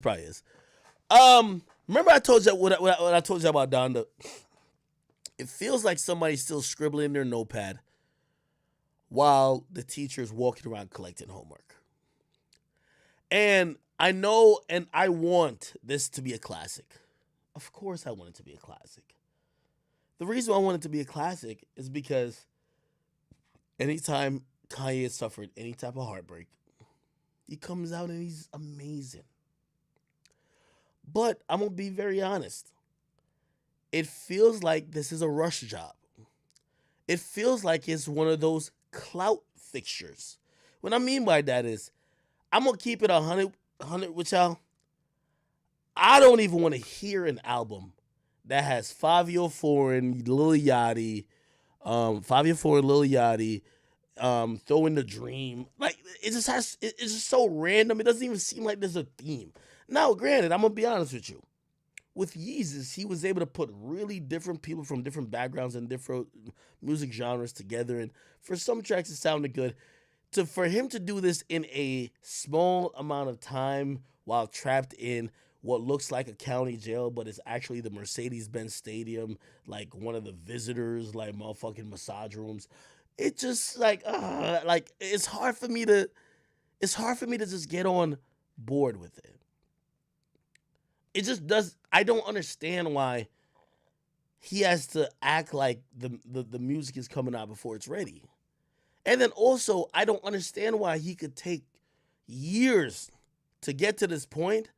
Probably is. Remember I told you what I told you about Donda? It feels like somebody's still scribbling in their notepad while the teacher is walking around collecting homework. And I know and I want this to be a classic. Of course, I want it to be a classic. The reason I want it to be a classic is because anytime Kanye has suffered any type of heartbreak, he comes out and he's amazing. But I'm gonna be very honest. It feels like this is a rush job. It feels like it's one of those clout fixtures. What I mean by that is, I'm gonna keep it 100 with y'all. I don't even want to hear an album that has Fabio Foreign, Lil Yachty, Fabio Foreign, Lil Yachty, Throw in the Dream. Like it's just so random. It doesn't even seem like there's a theme. Now, granted, I'm gonna be honest with you. With Yeezus, he was able to put really different people from different backgrounds and different music genres together, and for some tracks, it sounded good. For him to do this in a small amount of time while trapped in what looks like a county jail, but it's actually the Mercedes-Benz Stadium, like one of the visitors, like motherfucking massage rooms. It just like it's hard for me to just get on board with it. It just does. I don't understand why he has to act like the music is coming out before it's ready. And then also, I don't understand why he could take years to get to this point,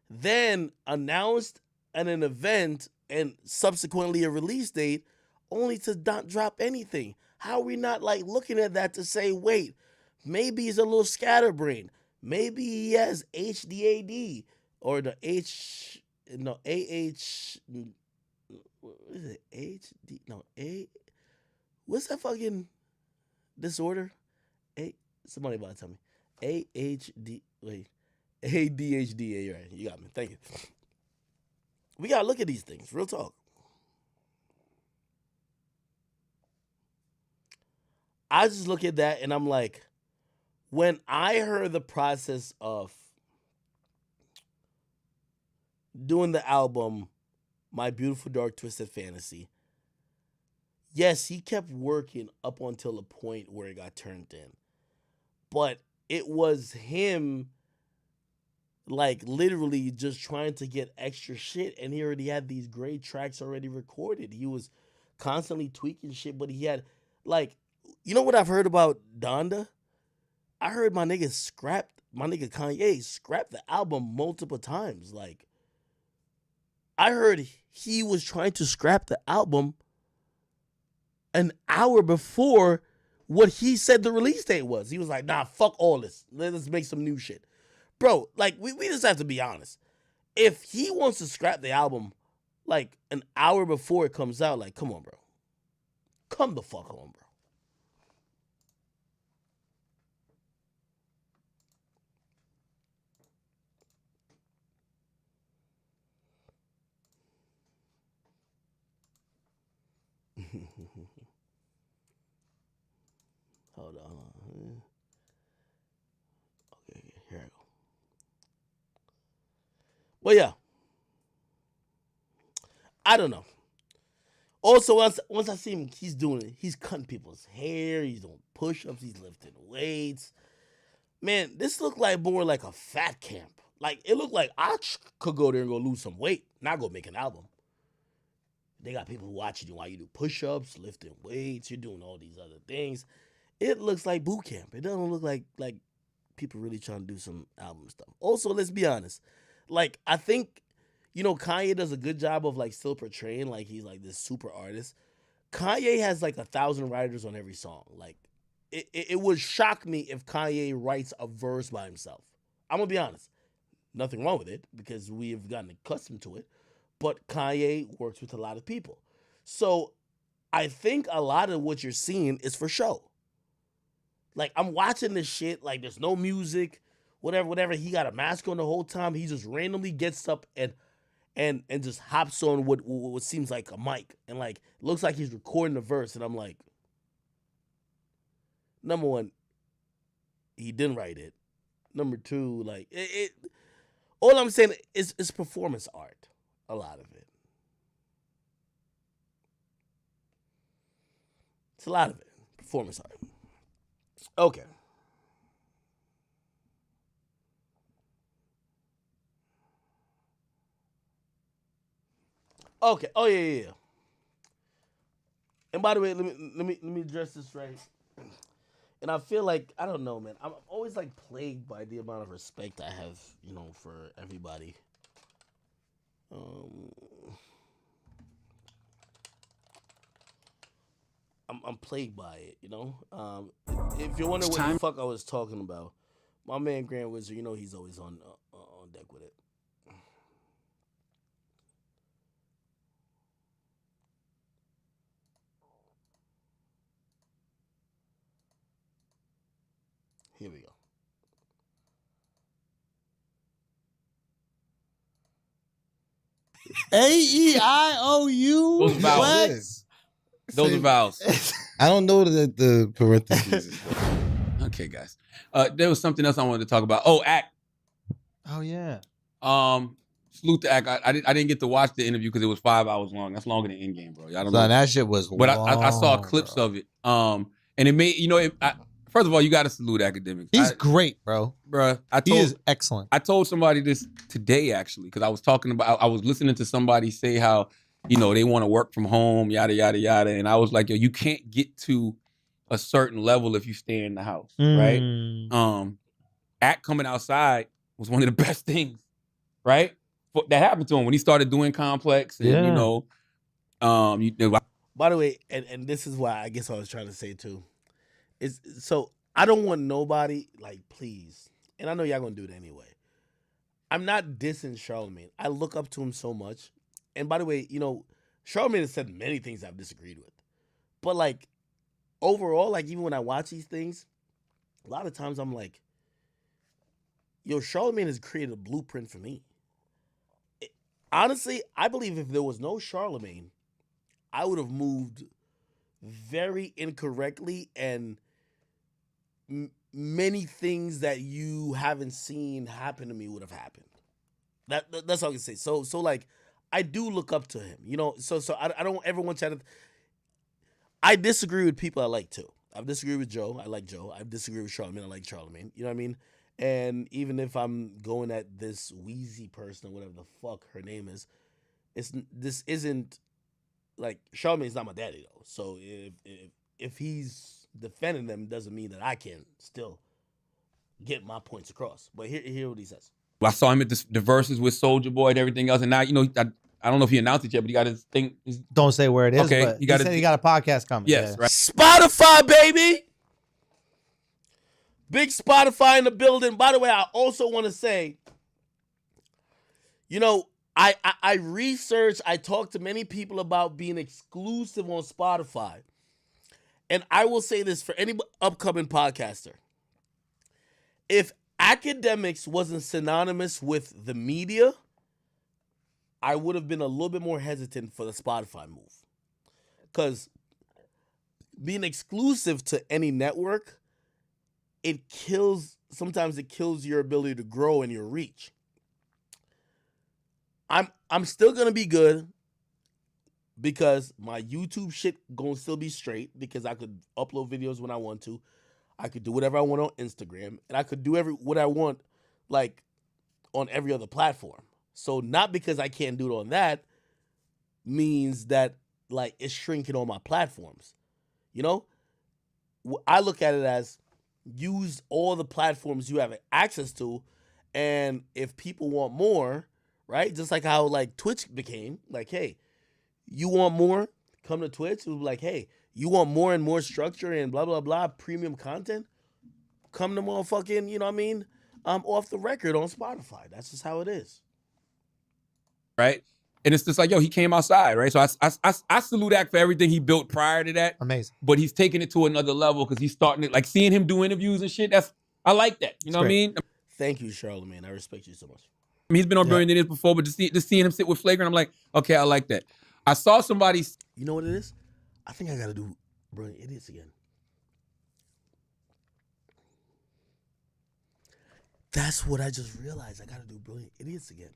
then announced an event and subsequently a release date, only to not drop anything. How are we not like looking at that to say, wait, maybe he's a little scatterbrained. Maybe he has HDAD or the H, no, AH, what is it? HD, no, A, what's that fucking disorder? A, somebody about to tell me. AHD, wait, ADHD, you're right. You got me. Thank you. We gotta look at these things. Real talk. I just look at that and I'm like, when I heard the process of doing the album, My Beautiful Dark Twisted Fantasy, yes, he kept working up until the point where it got turned in. But it was him like literally just trying to get extra shit, and he already had these great tracks already recorded. He was constantly tweaking shit, but he had like, you know what I've heard about Donda? I heard my nigga Kanye scrapped the album multiple times. Like I heard he was trying to scrap the album an hour before what he said the release date was. He was like, nah, fuck all this. Let's make some new shit. Bro, like we just have to be honest. If he wants to scrap the album like an hour before it comes out, like, come on, bro. Come the fuck on, bro. Hold on. Okay, here I go. Well, yeah, I don't know. Also, once I see him, he's doing it. He's cutting people's hair. He's doing push-ups. He's lifting weights. Man, this looked like more like a fat camp. Like it looked like could go there and go lose some weight, not go make an album. They got people watching you while you do push-ups, lifting weights. You're doing all these other things. It looks like boot camp. It doesn't look like people really trying to do some album stuff. Also, let's be honest. Like I think Kanye does a good job of like still portraying like he's like this super artist. Kanye has like 1,000 writers on every song. Like it would shock me if Kanye writes a verse by himself. I'm gonna be honest. Nothing wrong with it because we have gotten accustomed to it. But Kanye works with a lot of people. So I think a lot of what you're seeing is for show. Like I'm watching this shit, like there's no music, whatever. He got a mask on the whole time. He just randomly gets up and just hops on what seems like a mic and like looks like he's recording a verse. And I'm like, number one, he didn't write it. Number two, like it All I'm saying is performance art. A lot of it. It's a lot of it. Performance art. Okay. Okay. Oh yeah. And by the way, let me address this right. And I feel like I don't know, man. I'm always like plagued by the amount of respect I have, for everybody. Um, I'm plagued by it. If you're wondering what the fuck I was talking about, my man Grand Wizard, he's always on deck with it. Here we go. AEIOU. Those vowels. Those are vowels. I don't know the parentheses. Okay, guys. There was something else I wanted to talk about. Oh, Act. Oh yeah. Salute to Act. I didn't get to watch the interview because it was 5 hours long. That's longer than Endgame, bro. I don't know. That shit was But long, I saw clips of it. And it made first of all, you got to salute Akademiks. He's great, bro. Bro, He is excellent. I told somebody this today actually because I was talking about. I was listening to somebody say how they want to work from home, yada yada yada, and I was like, yo, you can't get to a certain level if you stay in the house, right? Act coming outside was one of the best things, right? That happened to him when he started doing Complex, and By the way, and this is why I guess I was trying to say too, is so I don't want nobody like please, and I know y'all gonna do it anyway. I'm not dissing Charlemagne. I look up to him so much, and by the way, Charlemagne has said many things I've disagreed with, but like overall, like even when I watch these things, a lot of times I'm like, yo, Charlemagne has created a blueprint for me. Honestly, I believe if there was no Charlemagne, I would have moved very incorrectly and many things that you haven't seen happen to me would have happened. That's all I can say. So like I do look up to him, So I don't ever want you to. I disagree with people I like too. I've disagreed with Joe. I like Joe. I've disagreed with Charlemagne. I like Charlemagne. You know what I mean? And even if I'm going at this Wheezy person or whatever the fuck her name is, this isn't like Charlemagne's not my daddy though. So if he's defending them, doesn't mean that I can still get my points across. But hear what he says. I saw him at the verses with Soulja Boy and everything else, and now I don't know if he announced it yet, but he got his thing. Don't say where it is. Okay, but he said he got a podcast coming. Yes, yeah. right. Spotify, baby. Big Spotify in the building. By the way, I also want to say, I researched, I talked to many people about being exclusive on Spotify. And I will say this for any upcoming podcaster. If Akademiks wasn't synonymous with the media, I would have been a little bit more hesitant for the Spotify move. Because being exclusive to any network, sometimes it kills your ability to grow and your reach. I'm still gonna be good because my YouTube shit gonna still be straight because I could upload videos when I want to. I could do whatever I want on Instagram, and I could do what I want like on every other platform. So not because I can't do it on that means that like it's shrinking on my platforms. I look at it as use all the platforms you have access to, and if people want more, right? Just like how like Twitch became like, hey, you want more? Come to Twitch. It was like, hey, you want more and more structure and blah blah blah premium content? Come to motherfucking, you know what I mean? Off the record on Spotify. That's just how it is. Right? And it's just like, yo, he came outside, right? So I salute Act for everything he built prior to that. Amazing. But he's taking it to another level because he's starting it, like seeing him do interviews and shit. I like that. You know what I mean? Thank you, Charlemagne. I respect you so much. I mean, he's been on Billionaires before, but just seeing him sit with Flagrant, I'm like, okay, I like that. I saw somebody. You know what it is? I think I got to do Brilliant Idiots again. That's what I just realized. I gotta do Brilliant Idiots again.